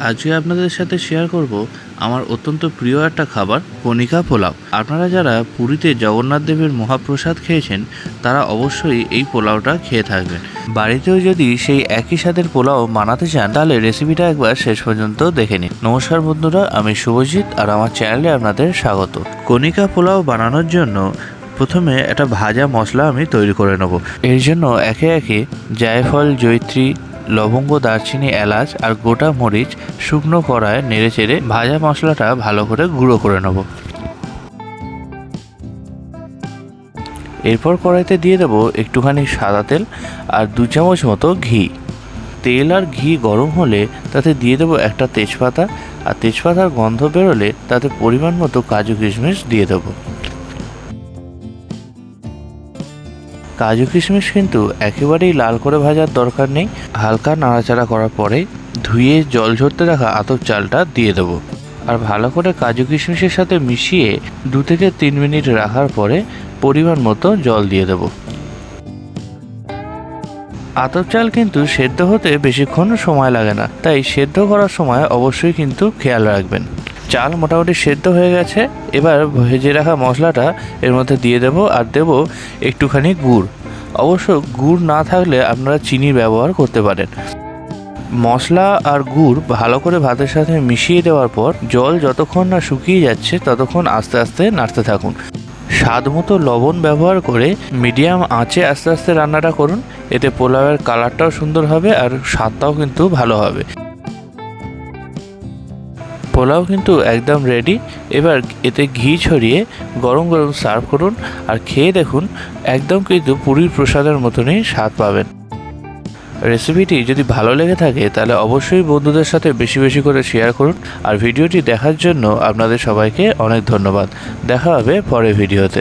আজকে আপনাদের সাথে শেয়ার করব আমার অত্যন্ত প্রিয় একটা খাবার কণিকা পোলাও। আপনারা যারা পুরীতে জগন্নাথ দেবের মহাপ্রসাদ খেয়েছেন তারা অবশ্যই এই পোলাওটা খেয়ে থাকবেন। বাড়িতেও যদি সেই একই স্বাদের পোলাও বানাতে চান তাহলে রেসিপিটা একবার শেষ পর্যন্ত দেখে নিন। নমস্কার বন্ধুরা, আমি শুভজিৎ আর আমার চ্যানেলে আপনাদের স্বাগত। কণিকা পোলাও বানানোর জন্য প্রথমে একটা ভাজা মশলা আমি তৈরি করে নেব। এর জন্য একে একে জায়ফল, জয়িত্রী, লবঙ্গ, দারচিনি, এলাচ আর গোটা মরিচ শুকনো কড়ায় নেড়ে চেড়ে ভাজা মশলাটা ভালো করে গুঁড়ো করে নেব। এরপর কড়াইতে দিয়ে দেবো একটুখানি সাদা তেল আর 2 চামচ মতো ঘি। তেল আর ঘি গরম হলে তাতে দিয়ে দেবো একটা তেজপাতা, আর তেজপাতার গন্ধ বেরোলে তাতে পরিমাণ মতো কাজু কিশমিশ দিয়ে দেবো। কাজু কিশমিশ কিন্তু একেবারেই লাল করে ভাজার দরকার নেই। হালকা নাড়াচাড়া করার পরে ধুয়ে জল ঝরতে রাখা আতপ চালটা দিয়ে দেবো আর ভালো করে কাজু কিশমিশের সাথে মিশিয়ে 2 থেকে 3 মিনিট রাখার পরে পরিমাণ মতো জল দিয়ে দেবো। আতপ চাল কিন্তু সেদ্ধ হতে বেশিক্ষণ সময় লাগে না, তাই সেদ্ধ করার সময় অবশ্যই কিন্তু খেয়াল রাখবেন। চাল মোটামুটি সেদ্ধ হয়ে গেছে, এবার ভেজে রাখা মশলাটা এর মধ্যে দিয়ে দেবো আর দেবো একটুখানি গুড়। অবশ্য গুড় না থাকলে আপনারা চিনি ব্যবহার করতে পারেন। মশলা আর গুড় ভালো করে ভাতের সাথে মিশিয়ে দেওয়ার পর জল যতক্ষণ না শুকিয়ে যাচ্ছে ততক্ষণ আস্তে আস্তে নাড়তে থাকুন। স্বাদ মতো লবণ ব্যবহার করে মিডিয়াম আঁচে আস্তে আস্তে রান্নাটা করুন, এতে পোলাওয়ের কালারটাও সুন্দর হবে আর স্বাদটাও কিন্তু ভালো হবে। পোলাও কিন্তু একদম রেডি। এবার এতে ঘি ছড়িয়ে গরম গরম সার্ভ করুন আর খেয়ে দেখুন, একদম কিন্তু পুরীর প্রসাদের মতনই স্বাদ পাবেন। রেসিপিটি যদি ভালো লেগে থাকে তাহলে অবশ্যই বন্ধুদের সাথে বেশি বেশি করে শেয়ার করুন। আর ভিডিওটি দেখার জন্য আপনাদের সবাইকে অনেক ধন্যবাদ। দেখা হবে পরের ভিডিওতে।